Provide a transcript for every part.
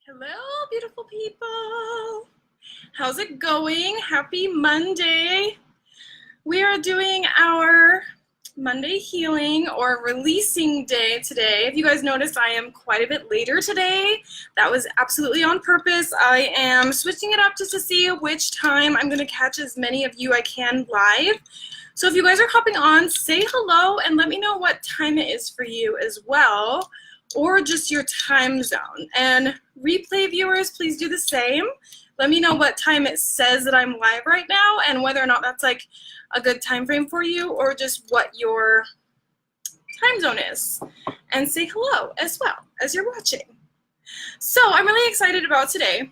Hello, beautiful people. How's it going? Happy Monday. We are doing our Monday healing or releasing day today. If you guys noticed, I am quite a bit later today. That was absolutely on purpose. I am switching it up just to see which time I'm going to catch as many of you I can live. So if you guys are hopping on, say hello and let me know what time it is for you as well, or just your time zone. And replay viewers, please do the same. Let me know what time it says that I'm live right now and whether or not that's like a good time frame for you or just what your time zone is. And say hello as well as you're watching. So I'm really excited about today.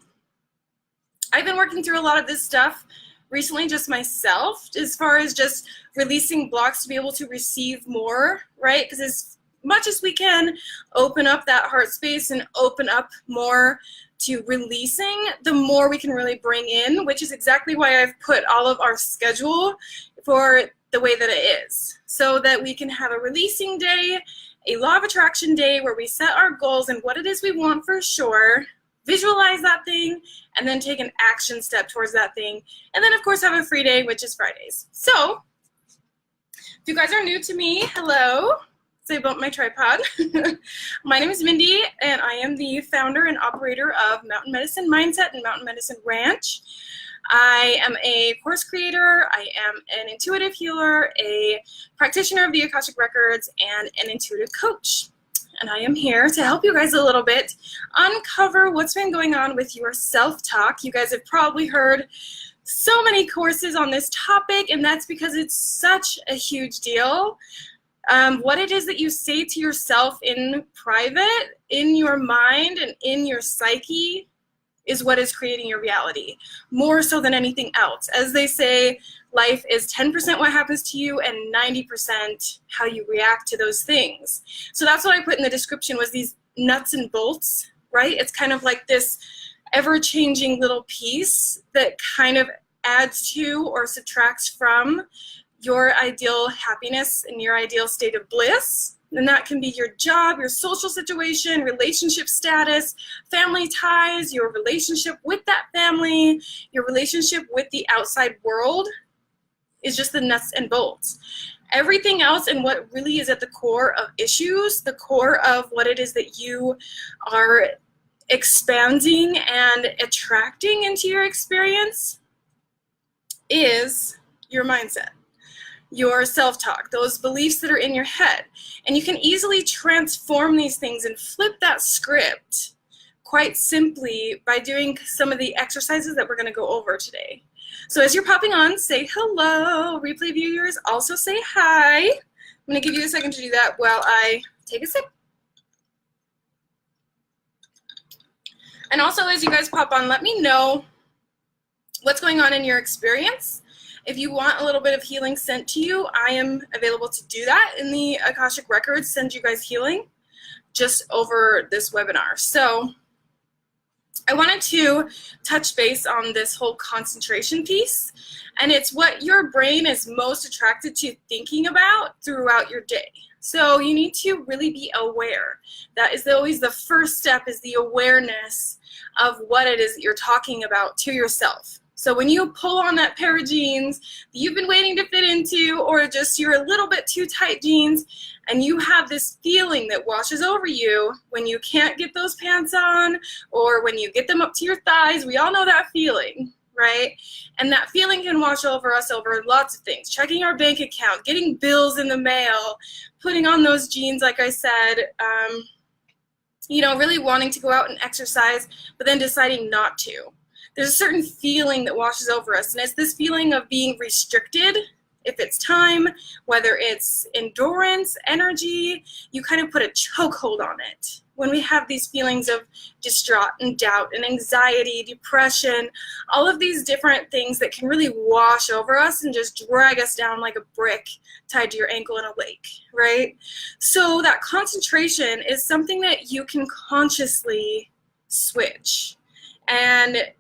I've been working through a lot of this stuff recently just myself as far as just releasing blocks to be able to receive more, right? Because as much as we can open up that heart space and open up more to releasing, the more we can really bring in, which is exactly why I've put all of our schedule for the way that it is, so that we can have a releasing day, a law of attraction day where we set our goals and what it is we want for sure, visualize that thing, and then take an action step towards that thing, and then of course have a free day, which is Fridays. So if you guys are new to me, hello. Say about my tripod. My name is Mindy, and I am the founder and operator of Mountain Medicine Mindset and Mountain Medicine Ranch. I am a course creator, I am an intuitive healer, a practitioner of the Akashic Records, and an intuitive coach. And I am here to help you guys a little bit uncover what's been going on with your self-talk. You guys have probably heard so many courses on this topic, and that's because it's such a huge deal. What it is that you say to yourself in private, in your mind, and in your psyche is what is creating your reality, more so than anything else. As they say, life is 10% what happens to you and 90% how you react to those things. So that's what I put in the description, was these nuts and bolts, right? It's kind of like this ever-changing little piece that kind of adds to or subtracts from your ideal happiness and your ideal state of bliss. And that can be your job, your social situation, relationship status, family ties, your relationship with that family, your relationship with the outside world is just the nuts and bolts. Everything else and what really is at the core of issues, the core of what it is that you are expanding and attracting into your experience is your mindset, your self-talk, those beliefs that are in your head. And you can easily transform these things and flip that script quite simply by doing some of the exercises that we're going to go over today. So as you're popping on, say hello. Replay viewers, also say hi. I'm going to give you a second to do that while I take a sip. And also, as you guys pop on, let me know what's going on in your experience. If you want a little bit of healing sent to you, I am available to do that in the Akashic Records, send you guys healing just over this webinar. So I wanted to touch base on this whole concentration piece, and it's what your brain is most attracted to thinking about throughout your day. So you need to really be aware. That is always the first step, is the awareness of what it is that you're talking about to yourself. So when you pull on that pair of jeans that you've been waiting to fit into, or just you're a little bit too tight jeans, and you have this feeling that washes over you when you can't get those pants on, or when you get them up to your thighs, we all know that feeling, right? And that feeling can wash over us over lots of things. Checking our bank account, getting bills in the mail, putting on those jeans, like I said, you know, really wanting to go out and exercise, but then deciding not to. There's a certain feeling that washes over us, and it's this feeling of being restricted. If it's time, whether it's endurance, energy, you kind of put a chokehold on it. When we have these feelings of distraught and doubt and anxiety, depression, all of these different things that can really wash over us and just drag us down like a brick tied to your ankle in a lake, right? So that concentration is something that you can consciously switch. And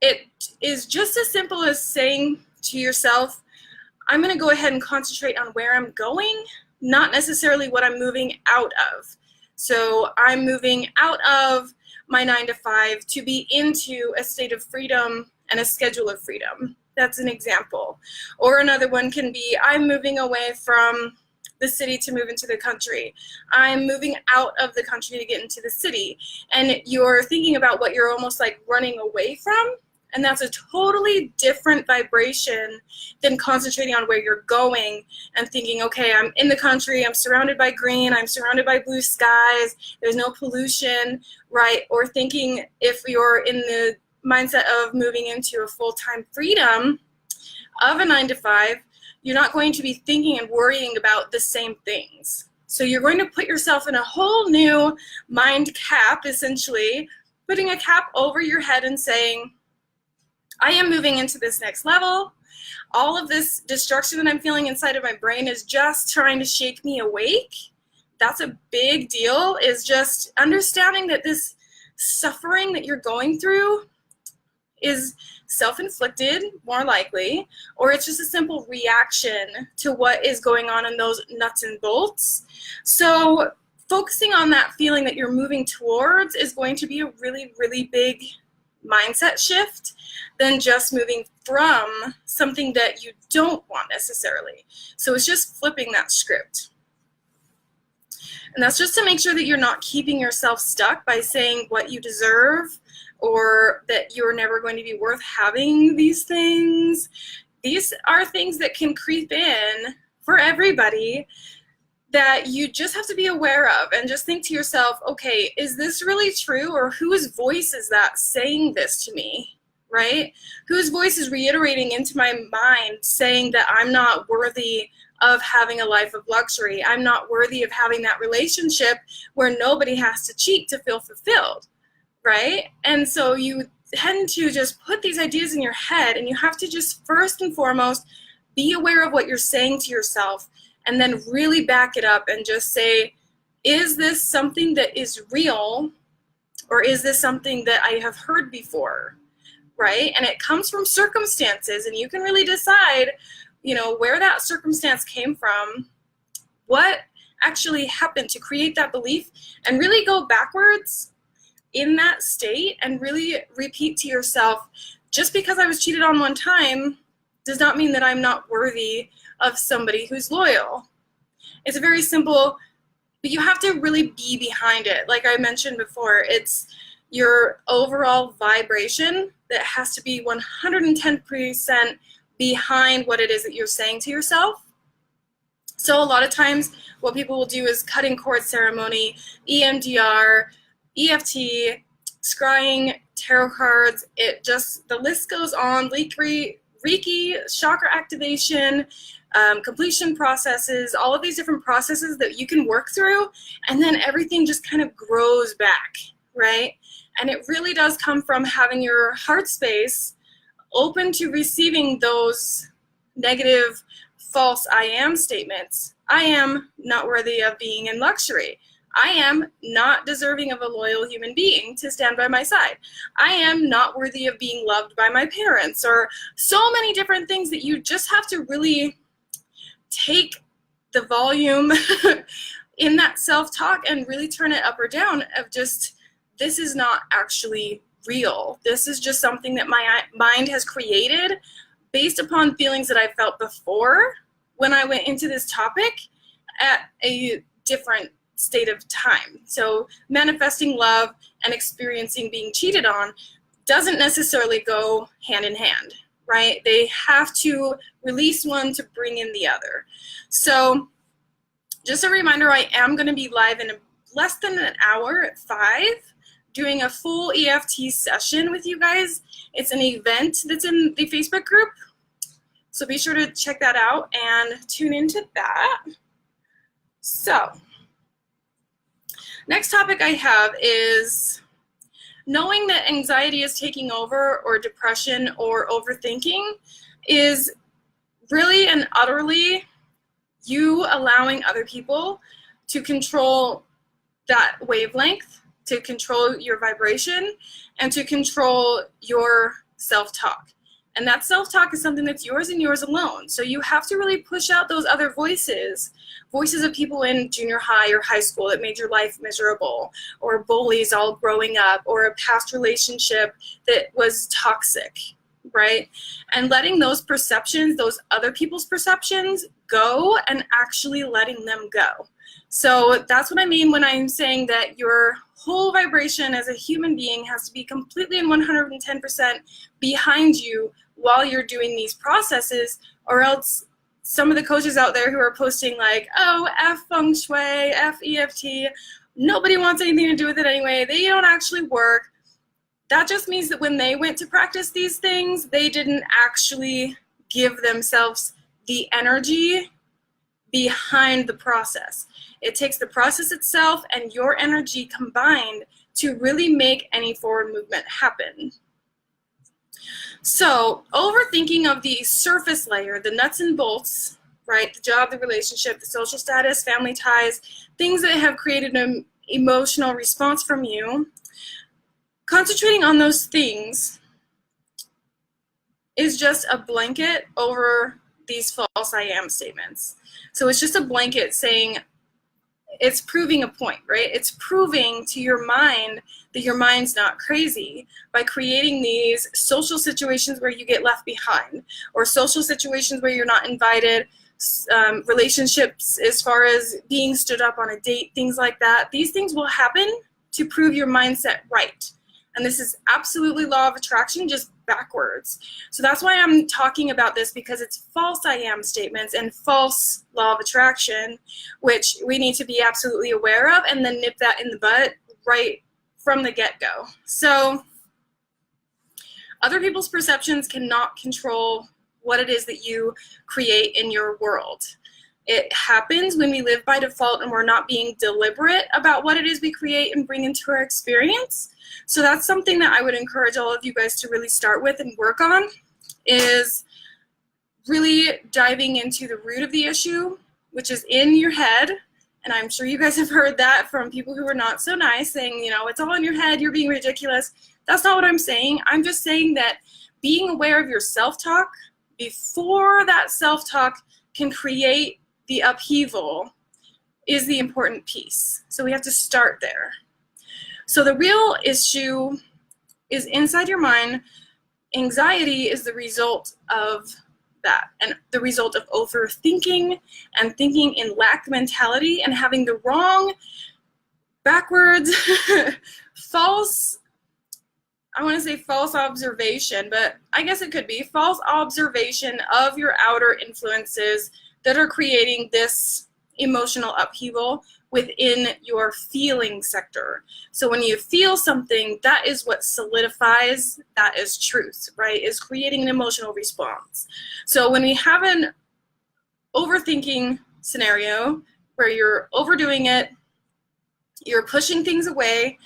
it is just as simple as saying to yourself, I'm going to go ahead and concentrate on where I'm going, not necessarily what I'm moving out of. So I'm moving out of my 9 to 5 to be into a state of freedom and a schedule of freedom. That's an example. Or another one can be, I'm moving away from the city to move into the country. I'm moving out of the country to get into the city. And you're thinking about what you're almost like running away from. And that's a totally different vibration than concentrating on where you're going and thinking, okay, I'm in the country, I'm surrounded by green, I'm surrounded by blue skies, there's no pollution, right? Or thinking if you're in the mindset of moving into a full-time freedom of a 9 to 5, you're not going to be thinking and worrying about the same things. So you're going to put yourself in a whole new mind cap, essentially, putting a cap over your head and saying, I am moving into this next level. All of this destruction that I'm feeling inside of my brain is just trying to shake me awake. That's a big deal, is just understanding that this suffering that you're going through is self-inflicted, more likely, or it's just a simple reaction to what is going on in those nuts and bolts. So focusing on that feeling that you're moving towards is going to be a really, really big mindset shift than just moving from something that you don't want necessarily. So it's just flipping that script. And that's just to make sure that you're not keeping yourself stuck by saying what you deserve or that you're never going to be worth having these things. These are things that can creep in for everybody that you just have to be aware of and just think to yourself, okay, is this really true, or whose voice is that saying this to me, right? Whose voice is reiterating into my mind saying that I'm not worthy of having a life of luxury. I'm not worthy of having that relationship where nobody has to cheat to feel fulfilled, right? And so you tend to just put these ideas in your head, and you have to just first and foremost be aware of what you're saying to yourself, and then really back it up and just say, is this something that is real, or is this something that I have heard before, right? And it comes from circumstances, and you can really decide, you know, where that circumstance came from, what actually happened to create that belief, and really go backwards in that state and really repeat to yourself, just because I was cheated on one time does not mean that I'm not worthy of somebody who's loyal. It's very simple, but you have to really be behind it. Like I mentioned before, it's your overall vibration that has to be 110% behind what it is that you're saying to yourself. So a lot of times what people will do is cutting cord ceremony, EMDR, EFT, scrying, tarot cards, the list goes on, Reiki, chakra activation, completion processes, all of these different processes that you can work through, and then everything just kind of grows back, right? And it really does come from having your heart space open to receiving those negative, false I am statements. I am not worthy of being in luxury. I am not deserving of a loyal human being to stand by my side. I am not worthy of being loved by my parents, or so many different things that you just have to really take the volume in that self-talk and really turn it up or down of just, this is not actually real. This is just something that my mind has created based upon feelings that I felt before when I went into this topic at a different state of time. So manifesting love and experiencing being cheated on doesn't necessarily go hand in hand, right? They have to release one to bring in the other. So just a reminder, I am going to be live in less than an hour at 5 doing a full EFT session with you guys. It's an event that's in the Facebook group. So be sure to check that out and tune into that. So next topic I have is knowing that anxiety is taking over, or depression, or overthinking is really and utterly you allowing other people to control that wavelength, to control your vibration, and to control your self-talk. And that self-talk is something that's yours and yours alone. So you have to really push out those other voices of people in junior high or high school that made your life miserable, or bullies all growing up, or a past relationship that was toxic, right? And letting those perceptions, those other people's perceptions, go and actually letting them go. So that's what I mean when I'm saying that your whole vibration as a human being has to be completely and 110% behind you while you're doing these processes, or else some of the coaches out there who are posting like, oh, F feng shui, F EFT, nobody wants anything to do with it anyway, they don't actually work. That just means that when they went to practice these things, they didn't actually give themselves the energy behind the process. It takes the process itself and your energy combined to really make any forward movement happen. So overthinking of the surface layer, the nuts and bolts, right? The job, the relationship, the social status, family ties, things that have created an emotional response from you, concentrating on those things is just a blanket over these false I am statements. So it's just a blanket saying, it's proving a point, right? It's proving to your mind that your mind's not crazy by creating these social situations where you get left behind, or social situations where you're not invited, relationships as far as being stood up on a date, things like that. These things will happen to prove your mindset right. And this is absolutely law of attraction, just backwards. So that's why I'm talking about this, because it's false I am statements and false law of attraction, which we need to be absolutely aware of and then nip that in the bud right from the get-go. So other people's perceptions cannot control what it is that you create in your world. It happens when we live by default and we're not being deliberate about what it is we create and bring into our experience. So that's something that I would encourage all of you guys to really start with and work on, is really diving into the root of the issue, which is in your head. And I'm sure you guys have heard that from people who are not so nice, saying, you know, it's all in your head, you're being ridiculous. That's not what I'm saying. I'm just saying that being aware of your self-talk before that self-talk can create the upheaval is the important piece. So we have to start there. So the real issue is inside your mind. Anxiety is the result of that, and the result of overthinking and thinking in lack mentality and having the wrong, backwards, false, I want to say false observation, but I guess it could be false observation of your outer influences that are creating this emotional upheaval within your feeling sector. So when you feel something, that is what solidifies that is truth, right? Is creating an emotional response. So when we have an overthinking scenario where you're overdoing it, you're pushing things away,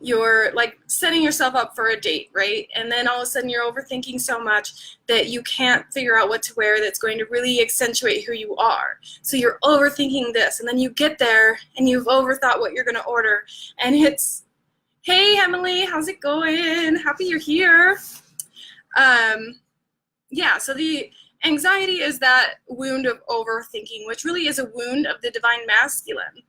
you're like setting yourself up for a date, right? And then all of a sudden you're overthinking so much that you can't figure out what to wear that's going to really accentuate who you are. So you're overthinking this, and then you get there and you've overthought what you're going to order, and it's, hey Emily, how's it going? Happy you're here. Yeah, so the anxiety is that wound of overthinking, which really is a wound of the divine masculine.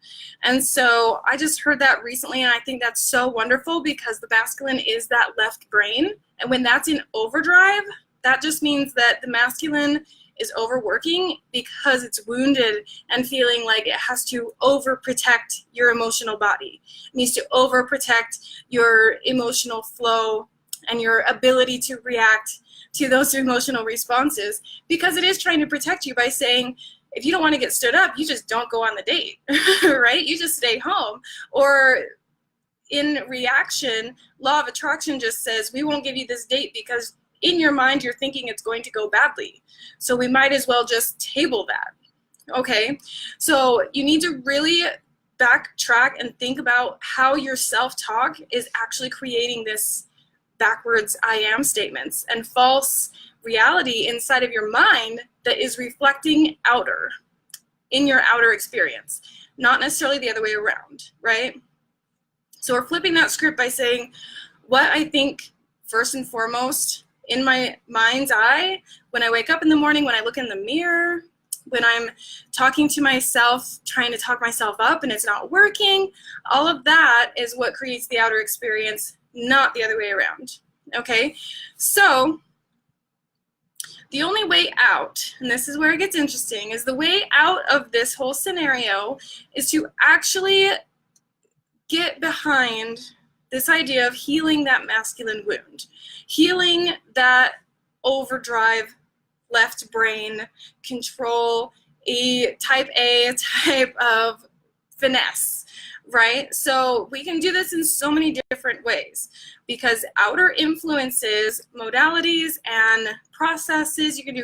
And so I just heard that recently, and I think that's so wonderful, because the masculine is that left brain. And when that's in overdrive, that just means that the masculine is overworking because it's wounded and feeling like it has to overprotect your emotional body. It needs to overprotect your emotional flow and your ability to react to those emotional responses, because it is trying to protect you by saying, if you don't want to get stood up, you just don't go on the date, right? You just stay home. Or in reaction, law of attraction just says, we won't give you this date because in your mind you're thinking it's going to go badly. So we might as well just table that, okay? So you need to really backtrack and think about how your self-talk is actually creating this backwards I am statements and false reality inside of your mind that is reflecting outer, in your outer experience, not necessarily the other way around, right? So we're flipping that script by saying, what I think first and foremost in my mind's eye, when I wake up in the morning, when I look in the mirror, when I'm talking to myself, trying to talk myself up and it's not working, all of that is what creates the outer experience, not the other way around, okay? So the only way out, and this is where it gets interesting, is the way out of this whole scenario is to actually get behind this idea of healing that masculine wound, healing that overdrive left brain control, a type of finesse, right? So we can do this in so many different ways because outer influences, modalities, and processes, you can do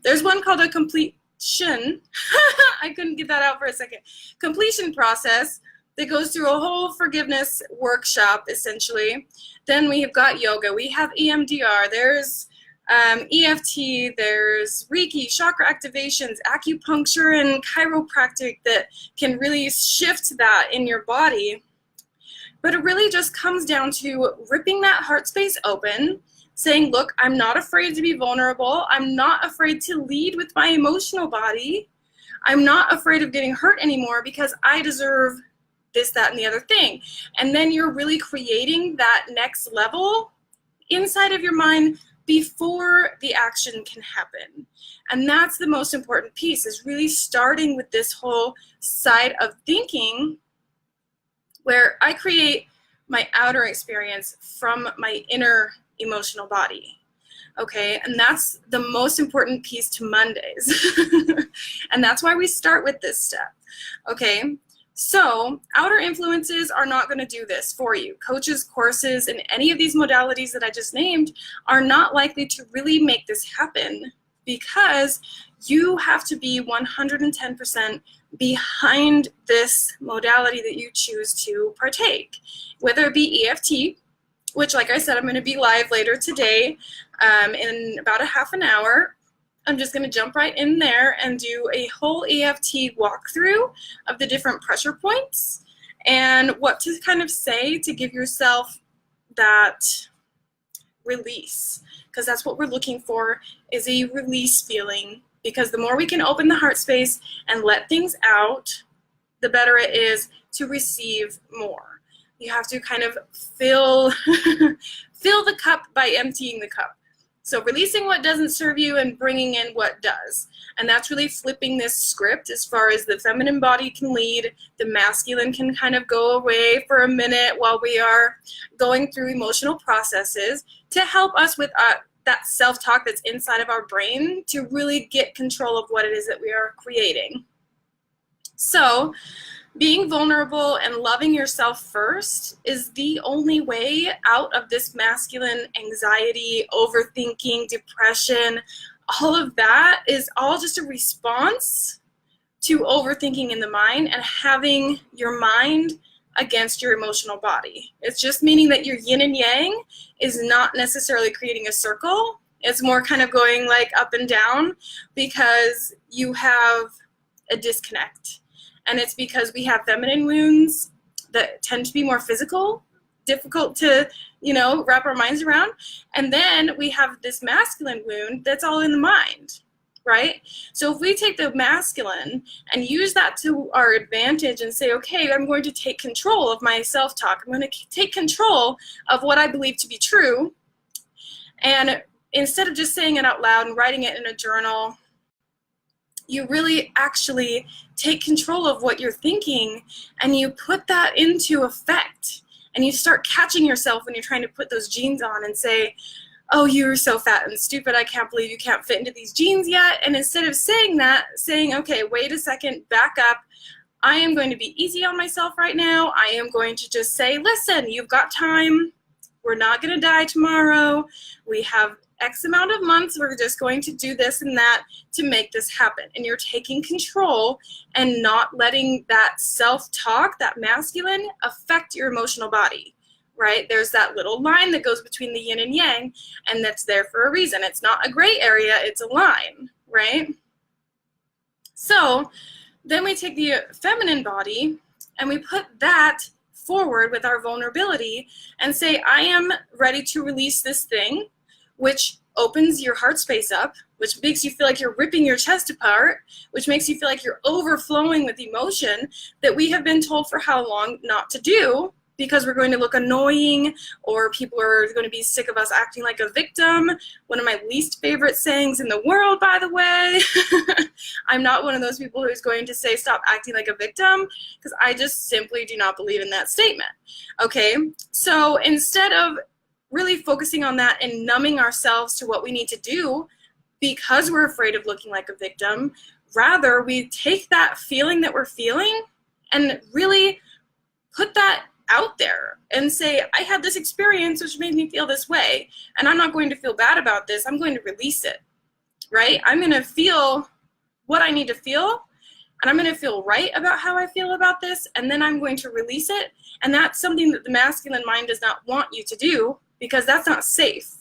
there's one called a completion. I couldn't get that out for a second. Completion process that goes through a whole forgiveness workshop, essentially. Then we've got yoga, we have EMDR, there's EFT, there's Reiki, chakra activations, acupuncture, and chiropractic that can really shift that in your body. But it really just comes down to ripping that heart space open, saying, look, I'm not afraid to be vulnerable. I'm not afraid to lead with my emotional body. I'm not afraid of getting hurt anymore because I deserve this, that, and the other thing. And then you're really creating that next level inside of your mind before the action can happen. And that's the most important piece, is really starting with this whole side of thinking where I create my outer experience from my inner emotional body. Okay, and that's the most important piece to Mondays. And that's why we start with this step. Okay, so outer influences are not going to do this for you. Coaches, courses, and any of these modalities that I just named are not likely to really make this happen because you have to be 110% behind this modality that you choose to partake, whether it be EFT, which, like I said, I'm going to be live later today in about a half an hour. I'm just going to jump right in there and do a whole EFT walkthrough of the different pressure points and what to kind of say to give yourself that release, because that's what we're looking for, is a release feeling, because the more we can open the heart space and let things out, the better it is to receive more. You have to kind of fill the cup by emptying the cup. So releasing what doesn't serve you and bringing in what does. And that's really flipping this script as far as the feminine body can lead, the masculine can kind of go away for a minute while we are going through emotional processes to help us with that self-talk that's inside of our brain to really get control of what it is that we are creating. So being vulnerable and loving yourself first is the only way out of this masculine anxiety, overthinking, depression. All of that is all just a response to overthinking in the mind and having your mind against your emotional body. It's just meaning that your yin and yang is not necessarily creating a circle. It's more kind of going like up and down because you have a disconnect. And it's because we have feminine wounds that tend to be more physical, difficult to, wrap our minds around. And then we have this masculine wound that's all in the mind, right? So if we take the masculine and use that to our advantage and say, okay, I'm going to take control of my self-talk. I'm going to take control of what I believe to be true. And instead of just saying it out loud and writing it in a journal, you really actually take control of what you're thinking and you put that into effect. And you start catching yourself when you're trying to put those jeans on and say, oh, you're so fat and stupid, I can't believe you can't fit into these jeans yet. And instead of saying that, saying, okay, wait a second, back up. I am going to be easy on myself right now. I am going to just say, listen, you've got time. We're not going to die tomorrow. We have X amount of months, we're just going to do this and that to make this happen. And you're taking control and not letting that self-talk, that masculine, affect your emotional body, right? There's that little line that goes between the yin and yang, and that's there for a reason. It's not a gray area, it's a line, right? So then we take the feminine body and we put that forward with our vulnerability and say, I am ready to release this thing, which opens your heart space up, which makes you feel like you're ripping your chest apart, which makes you feel like you're overflowing with emotion that we have been told for how long not to do, because we're going to look annoying, or people are going to be sick of us acting like a victim. One of my least favorite sayings in the world, by the way. I'm not one of those people who's going to say stop acting like a victim, because I just simply do not believe in that statement. Okay, so instead of really focusing on that and numbing ourselves to what we need to do because we're afraid of looking like a victim, rather we take that feeling that we're feeling and really put that out there and say, I had this experience which made me feel this way, and I'm not going to feel bad about this. I'm going to release it, right? I'm going to feel what I need to feel, and I'm going to feel right about how I feel about this, and then I'm going to release it. And that's something that the masculine mind does not want you to do, because that's not safe.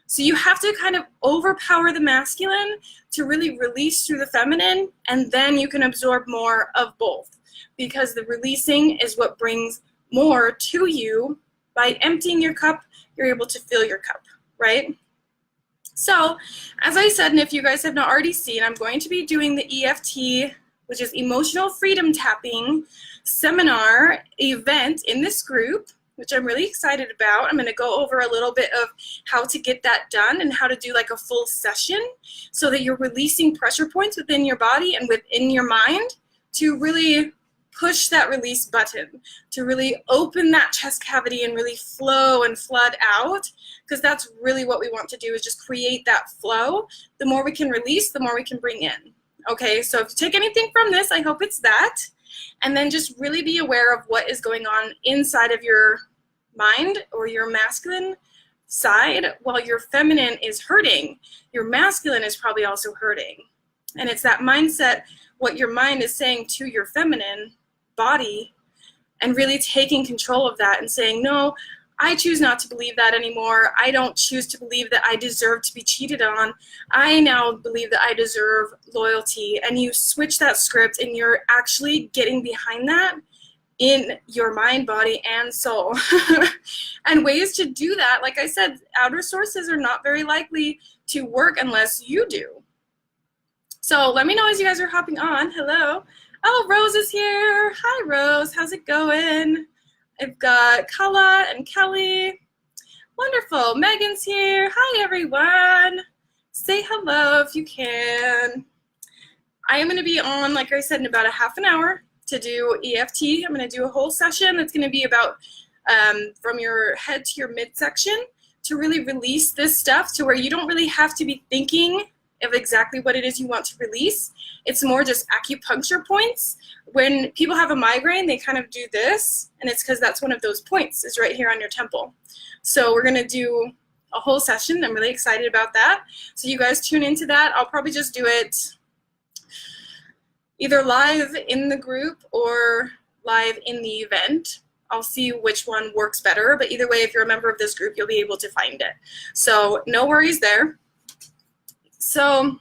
So you have to kind of overpower the masculine to really release through the feminine, and then you can absorb more of both, because the releasing is what brings more to you. By emptying your cup, you're able to fill your cup, right? So as I said, and if you guys have not already seen, I'm going to be doing the EFT, which is Emotional Freedom Tapping seminar event in this group, which I'm really excited about. I'm going to go over a little bit of how to get that done and how to do like a full session so that you're releasing pressure points within your body and within your mind to really push that release button, to really open that chest cavity and really flow and flood out, because that's really what we want to do, is just create that flow. The more we can release, the more we can bring in. Okay, so if you take anything from this, I hope it's that. And then just really be aware of what is going on inside of your mind or your masculine side while your feminine is hurting. Your masculine is probably also hurting. And it's that mindset, what your mind is saying to your feminine body, and really taking control of that and saying, no, I choose not to believe that anymore. I don't choose to believe that I deserve to be cheated on. I now believe that I deserve loyalty. And you switch that script, and you're actually getting behind that in your mind, body, and soul. And ways to do that, like I said, outer sources are not very likely to work unless you do. So let me know as you guys are hopping on. Hello. Oh, Rose is here. Hi, Rose. How's it going? I've got Kala and Kelly. Wonderful. Megan's here. Hi, everyone. Say hello if you can. I am going to be on, like I said, in about a half an hour to do EFT. I'm going to do a whole session that's going to be about from your head to your midsection to really release this stuff to where you don't really have to be thinking of exactly what it is you want to release. It's more just acupuncture points. When people have a migraine, they kind of do this, and it's because that's one of those points is right here on your temple. So we're going to do a whole session. I'm really excited about that. So you guys tune into that. I'll probably just do it either live in the group or live in the event. I'll see which one works better, but either way, if you're a member of this group, you'll be able to find it. So no worries there. So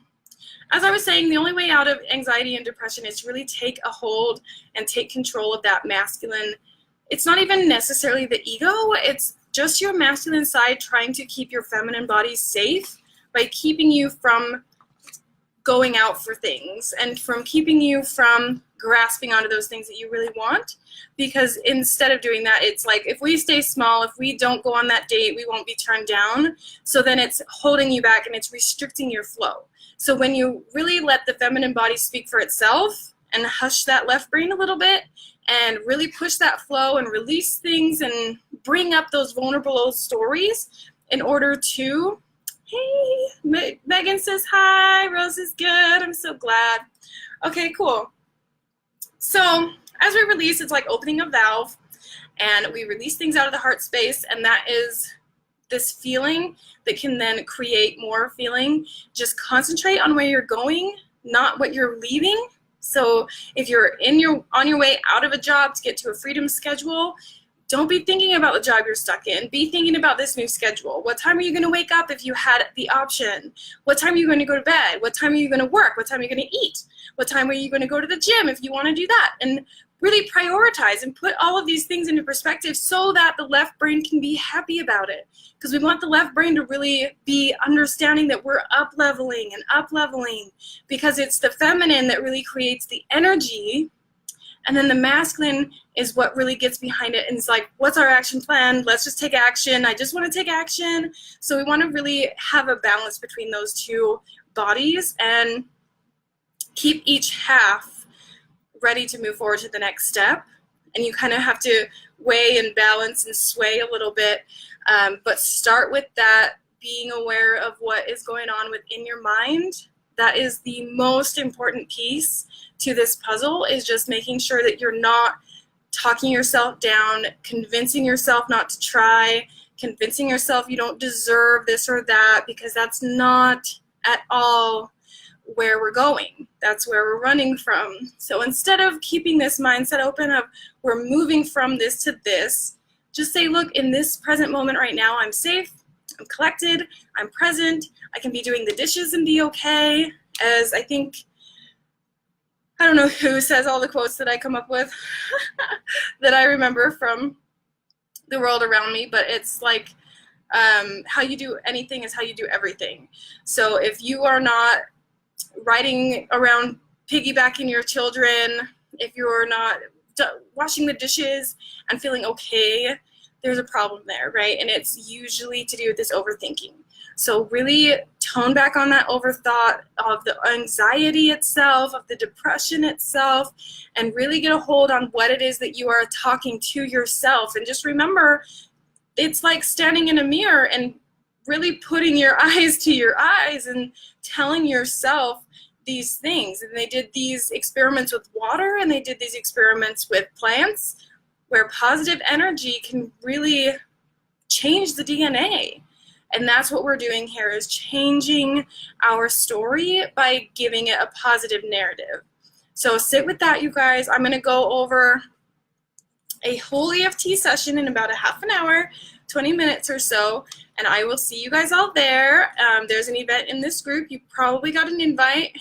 as I was saying, the only way out of anxiety and depression is to really take a hold and take control of that masculine. It's not even necessarily the ego. It's just your masculine side trying to keep your feminine body safe by keeping you from going out for things and from keeping you from grasping onto those things that you really want. Because instead of doing that, it's like if we stay small, if we don't go on that date, we won't be turned down. So then it's holding you back and it's restricting your flow. So when you really let the feminine body speak for itself and hush that left brain a little bit and really push that flow and release things and bring up those vulnerable old stories in order to, hey, Megan says hi, Rose is good, I'm so glad. Okay, cool. So as we release, it's like opening a valve, and we release things out of the heart space, and that is this feeling that can then create more feeling. Just concentrate on where you're going, not what you're leaving. So if you're on your way out of a job to get to a freedom schedule, don't be thinking about the job you're stuck in. Be thinking about this new schedule. What time are you going to wake up if you had the option? What time are you going to go to bed? What time are you going to work? What time are you going to eat? What time are you going to go to the gym if you want to do that? And really prioritize and put all of these things into perspective so that the left brain can be happy about it. Because we want the left brain to really be understanding that we're up-leveling and up-leveling, because it's the feminine that really creates the energy, and then the masculine is what really gets behind it and it's like, what's our action plan? Let's just take action. I just want to take action. So we want to really have a balance between those two bodies and keep each half ready to move forward to the next step. And you kind of have to weigh and balance and sway a little bit, but start with that, being aware of what is going on within your mind. That is the most important piece to this puzzle, is just making sure that you're not talking yourself down, convincing yourself not to try, convincing yourself you don't deserve this or that, because that's not at all where we're going. That's where we're running from. So instead of keeping this mindset open of we're moving from this to this, just say, look, in this present moment right now, I'm safe, I'm collected, I'm present, I can be doing the dishes and be okay. As I think, I don't know who says all the quotes that I come up with that I remember from the world around me, but it's like, how you do anything is how you do everything. So if you are not riding around piggybacking your children, if you're not washing the dishes and feeling okay, there's a problem there, right? And it's usually to do with this overthinking. So really tone back on that overthought of the anxiety itself, of the depression itself, and really get a hold on what it is that you are talking to yourself. And just remember, it's like standing in a mirror and really putting your eyes to your eyes and telling yourself these things. And they did these experiments with water, and they did these experiments with plants, where positive energy can really change the DNA. And that's what we're doing here, is changing our story by giving it a positive narrative. So sit with that, you guys. I'm going to go over a whole EFT session in about a half an hour, 20 minutes or so, and I will see you guys all there. There's an event in this group. You probably got an invite.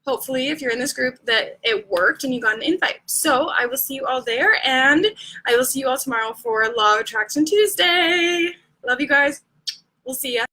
Hopefully, if you're in this group, that it worked and you got an invite. So I will see you all there, and I will see you all tomorrow for Law of Attraction Tuesday. Love you guys. We'll see ya.